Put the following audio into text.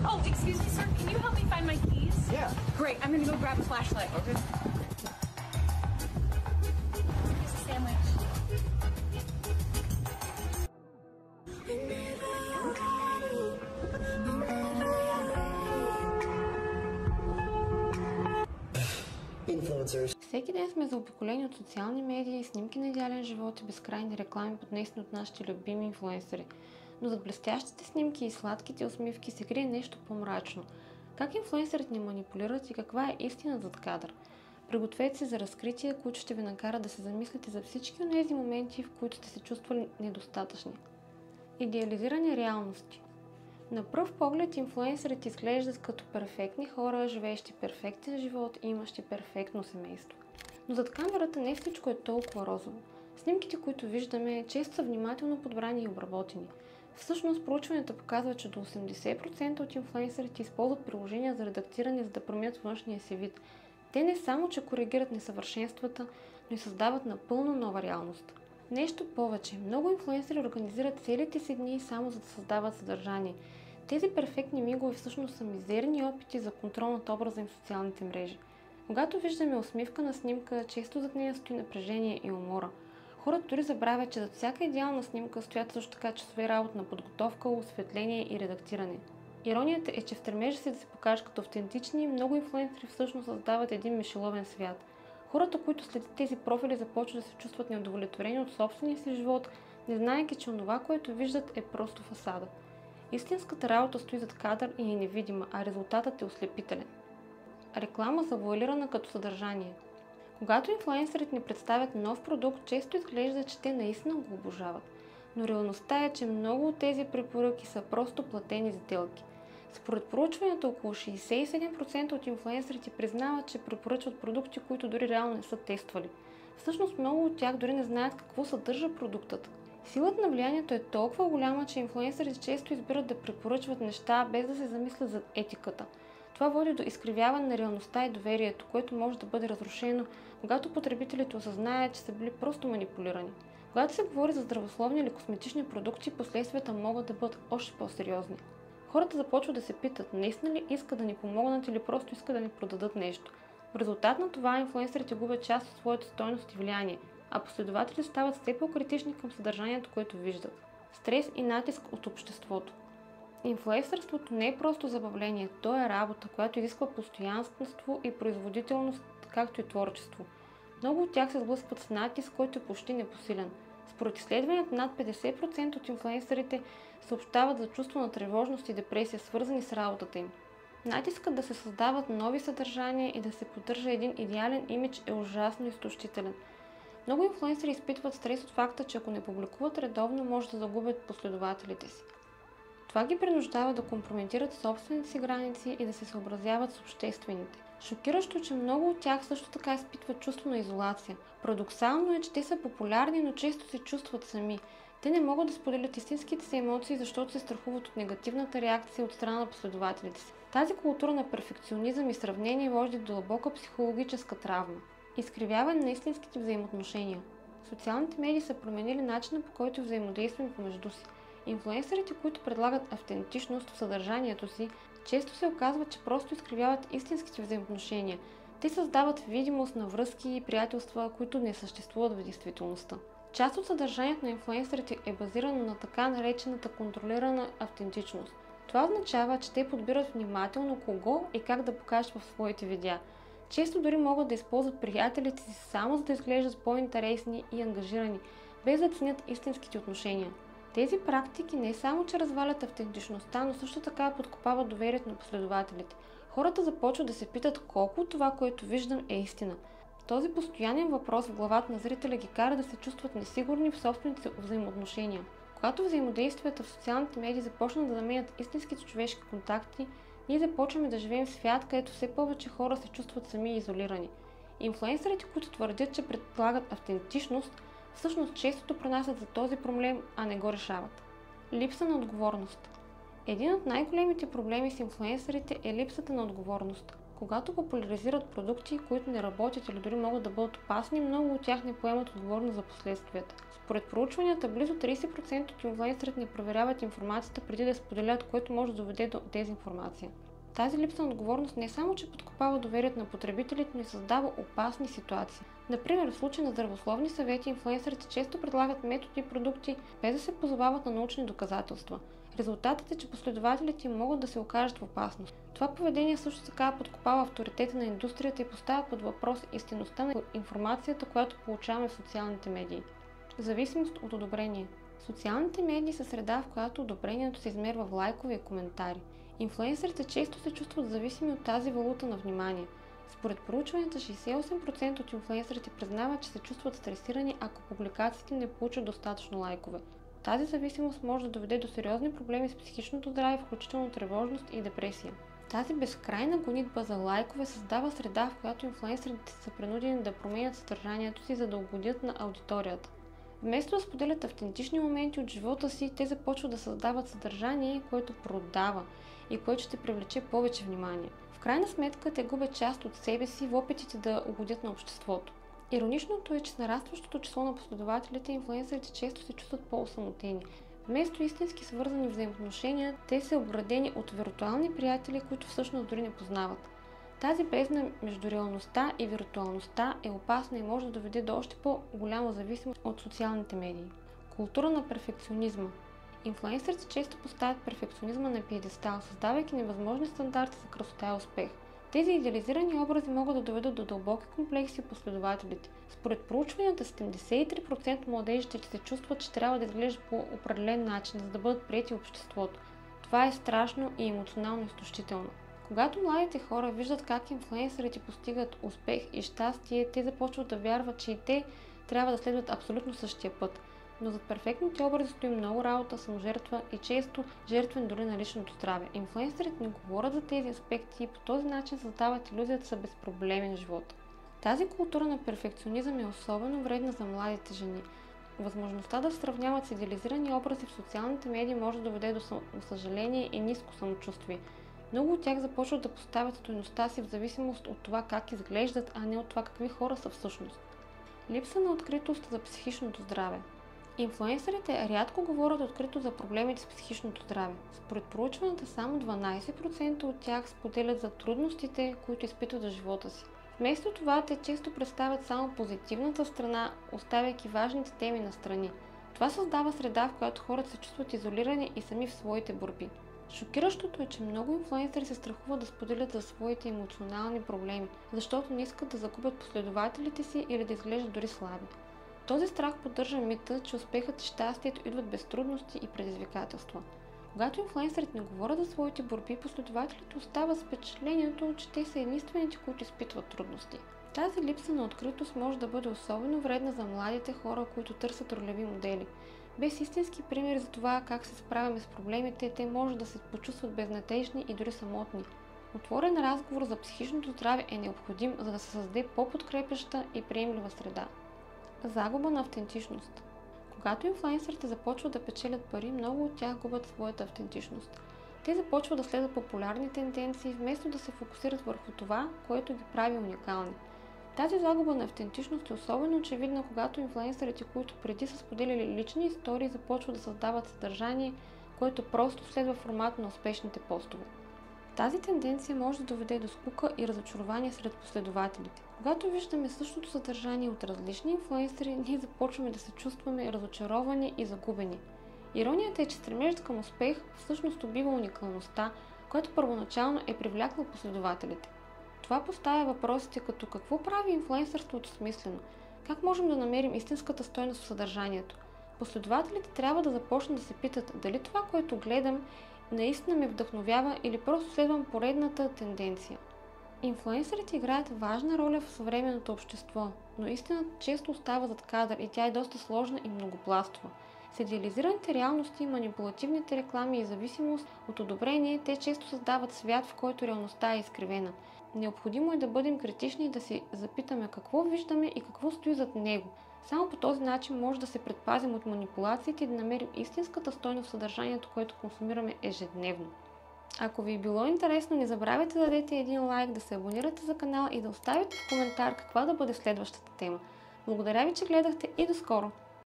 Oh, excuse me, sir. Can you help me find my keys? Yeah. Great. I'm gonna go grab a flashlight. Okay. Here's a sandwich. Influencers. Всеки ден сме заобиколени от социални медии, снимки на идеален живот и безкрайни реклами, поднесени от нашите любими инфлуенсъри. Но зад блестящите снимки и сладките усмивки се крие нещо по-мрачно. Как инфлуенсърите ни манипулират и каква е истина зад кадър? Пригответе се за разкрития, които ще ви накарат да се замислите за всички от тези моменти, в които сте се чувствали недостатъчни. Идеализирани реалности. На пръв поглед инфлуенсърите изглеждат като перфектни хора, живеещи перфектен живот и имащи перфектно семейство. Но зад камерата не всичко е толкова розово. Снимките, които виждаме, често са внимателно подбрани и обработени. Всъщност, проучванията показват, че до 80% от инфлуенсърите използват приложения за редактиране, за да променят външния си вид. Те не само, че коригират несъвършенствата, но и създават напълно нова реалност. Нещо повече, много инфлуенсъри организират целите си дни само за да създават съдържание. Тези перфектни мигове всъщност са мизерни опити за контрол над образа им в социалните мрежи. Когато виждаме усмивка на снимка, често зад нея стои напрежение и умора. Хората дори забравят, че зад всяка идеална снимка стоят също така часове работа на подготовка, осветление и редактиране. Иронията е, че в стремежа си да се покажат като автентични, много инфлуенсъри всъщност създават един мишеловен свят. Хората, които следят тези профили, започват да се чувстват неудовлетворени от собствения си живот, не знаейки, че онова, което виждат, е просто фасада. Истинската работа стои зад кадър и е невидима, а резултатът е ослепителен. Реклама завуалирана като съдържание. Когато инфлуенсърите ни представят нов продукт, често изглежда, че те наистина го обожават. Но реалността е, че много от тези препоръки са просто платени сделки. Според проучването, около 67% от инфлуенсърите признават, че препоръчват продукти, които дори реално не са тествали. Всъщност много от тях дори не знаят какво съдържа продуктът. Силата на влиянието е толкова голяма, че инфлуенсърите често избират да препоръчват неща, без да се замислят за етиката. Това води до изкривяване на реалността и доверието, което може да бъде разрушено, когато потребителите осъзнаят, че са били просто манипулирани. Когато се говори за здравословни или косметични продукти, последствията могат да бъдат още по-сериозни. Хората започват да се питат, наистина ли искат да ни помогнат или просто искат да ни продадат нещо. В резултат на това инфлуенсърите губят част от своята стойност и влияние, а последователите стават все по-критични към съдържанието, което виждат. Стрес и натиск от обществото. Инфлуенсърството не е просто забавление, то е работа, която изисква постоянство и производителност, както и творчество. Много от тях се сблъскват с натиск, който е почти непосилен. Според изследването, над 50% от инфлуенсърите съобщават за чувство на тревожност и депресия, свързани с работата им. Натискът да се създават нови съдържания и да се поддържа един идеален имидж е ужасно изтощителен. Много инфлуенсъри изпитват стрес от факта, че ако не публикуват редовно, може да загубят последователите си. Това ги принуждава да компрометират собствените си граници и да се съобразяват с обществените. Шокиращо, че много от тях също така изпитват чувство на изолация. Парадоксално е, че те са популярни, но често се чувстват сами. Те не могат да споделят истинските си емоции, защото се страхуват от негативната реакция от страна на последователите си. Тази култура на перфекционизъм и сравнение води до дълбока психологическа травма. Изкривяване на истинските взаимоотношения. Социалните медии са променили начина, по който взаимодействаме помежду си. Инфлуенсърите, които предлагат автентичност в съдържанието си, често се оказват, че просто изкривяват истинските взаимоотношения. Те създават видимост на връзки и приятелства, които не съществуват в действителността. Част от съдържанието на инфлуенсърите е базирано на така наречената контролирана автентичност. Това означава, че те подбират внимателно кого и как да покажат в своите видеа. Често дори могат да използват приятелите си само за да изглеждат по-интересни и ангажирани, без да ценят истинските отношения. Тези практики не само, че развалят автентичността, но също така подкопават доверието на последователите. Хората започват да се питат колко от това, което виждам, е истина. Този постоянен въпрос в главата на зрителя ги кара да се чувстват несигурни в собствените си взаимоотношения. Когато взаимодействията в социалните медии започнат да заменят истинските човешки контакти, ние започваме да живеем в свят, където все повече хора се чувстват сами и изолирани. Инфлуенсърите, които твърдят, че предлагат автентичност, всъщност често допринасят за този проблем, а не го решават. Липса на отговорност. Един от най-големите проблеми с инфлуенсърите е липсата на отговорност. Когато популяризират продукти, които не работят или дори могат да бъдат опасни, много от тях не поемат отговорност за последствията. Според проучванията, близо 30% от инфлуенсърите не проверяват информацията преди да я споделят, което може да доведе до дезинформация. Тази липса на отговорност не само, че подкопава доверието на потребителите, но и създава опасни ситуации. Например, в случай на здравословни съвети, инфлуенсърите често предлагат методи и продукти, без да се позовават на научни доказателства. Резултатът е, че последователите им могат да се окажат в опасност. Това поведение също така подкопава авторитета на индустрията и поставя под въпрос истинността на информацията, която получаваме в социалните медии. Зависимост от одобрение. Soциалните медии са среда, в която одобрението се измерва в лайкове и коментари. Инфлуенсърите често се чувстват зависими от тази валута на внимание. Според проучванията, 68% от инфлуенсърите признават, че се чувстват стресирани, ако публикациите не получат достатъчно лайкове. Тази зависимост може да доведе до сериозни проблеми с психичното здраве, включително тревожност и депресия. Тази безкрайна гонитба за лайкове създава среда, в която инфлуенсърите са принудени да променят съдържанието си, за да угодят на аудиторията. Вместо да споделят автентични моменти от живота си, те започват да създават съдържание, което продава и което ще привлече повече внимание. В крайна сметка те губят част от себе си в опитите да угодят на обществото. Ироничното е, че с нарастващото число на последователите, инфлуенсърите често се чувстват по-осамотени. Вместо истински свързани взаимоотношения, те са обградени от виртуални приятели, които всъщност дори не познават. Тази бездна между реалността и виртуалността е опасна и може да доведе до още по-голяма зависимост от социалните медии. Култура на перфекционизма. Инфлуенсърите често поставят перфекционизма на пиедестал, създавайки невъзможни стандарти за красота и успех. Тези идеализирани образи могат да доведат до дълбоки комплекси в последователите. Според проучванията, 73% от младежите се чувстват, че трябва да изглеждат по определен начин, за да бъдат приети в обществото. Това е страшно и емоционално изтощително. Когато младите хора виждат как инфлуенсърите постигат успех и щастие, те започват да вярват, че и те трябва да следват абсолютно същия път. Но зад перфектните образи стои много работа, саможертва и често жертвен дори на личното здраве. Инфлуенсърите не говорят за тези аспекти и по този начин създават иллюзията за безпроблемен живот. Тази култура на перфекционизъм е особено вредна за младите жени. Възможността да се сравняват с идеализирани образи в социалните медии може да доведе до съжаление и ниско самочувствие. Много от тях започват да поставят стойността си в зависимост от това как изглеждат, а не от това какви хора са всъщност. Липса на откритост за психичното здраве. Инфлуенсърите рядко говорят открито за проблемите с психичното здраве. Според проучванията, само 12% от тях споделят за трудностите, които изпитват в живота си. Вместо това, те често представят само позитивната страна, оставяйки важните теми настрани. Това създава среда, в която хората се чувстват изолирани и сами в своите борби. Шокиращото е, че много инфлуенсъри се страхуват да споделят за своите емоционални проблеми, защото не искат да загубят последователите си или да изглеждат дори слаби. Този страх поддържа мита, че успехът и щастието идват без трудности и предизвикателства. Когато инфлуенсърите не говорят за своите борби, последователите остават с впечатлението, че те са единствените, които изпитват трудности. Тази липса на откритост може да бъде особено вредна за младите хора, които търсят ролеви модели. Без истински примери за това как се справяме с проблемите, те може да се почувстват безнадеждни и дори самотни. Отворен разговор за психичното здраве е необходим, за да се създаде по-подкрепяща и приемлива среда. Загуба на автентичност. Когато инфлуенсърите започват да печелят пари, много от тях губят своята автентичност. Те започват да следват популярни тенденции, вместо да се фокусират върху това, което ги прави уникални. Тази загуба на автентичност е особено очевидна, когато инфлуенсърите, които преди са споделяли лични истории, започват да създават съдържание, което просто следва формата на успешните постове. Тази тенденция може да доведе до скука и разочарование сред последователите. Когато виждаме същото съдържание от различни инфлуенсъри, ние започваме да се чувстваме разочаровани и загубени. Иронията е, че стремежът към успех всъщност убива уникалността, която първоначално е привлякла последователите. Това поставя въпросите като какво прави инфлуенсърството смислено, как можем да намерим истинската стойност в съдържанието. Последователите трябва да започнат да се питат дали това, което гледам, наистина ме вдъхновява или просто следвам поредната тенденция. Инфлуенсърите играят важна роля в съвременното общество, но истината често остава зад кадър и тя е доста сложна и многопластова. С идеализираните реалности, манипулативните реклами и зависимост от одобрение, те често създават свят, в който реалността е изкривена. Необходимо е да бъдем критични и да си запитаме какво виждаме и какво стои зад него. Само по този начин може да се предпазим от манипулациите и да намерим истинската стойност в съдържанието, което консумираме ежедневно. Ако ви е било интересно, не забравяйте да дадете един лайк, да се абонирате за канала и да оставите в коментар каква да бъде следващата тема. Благодаря ви, че гледахте и до скоро!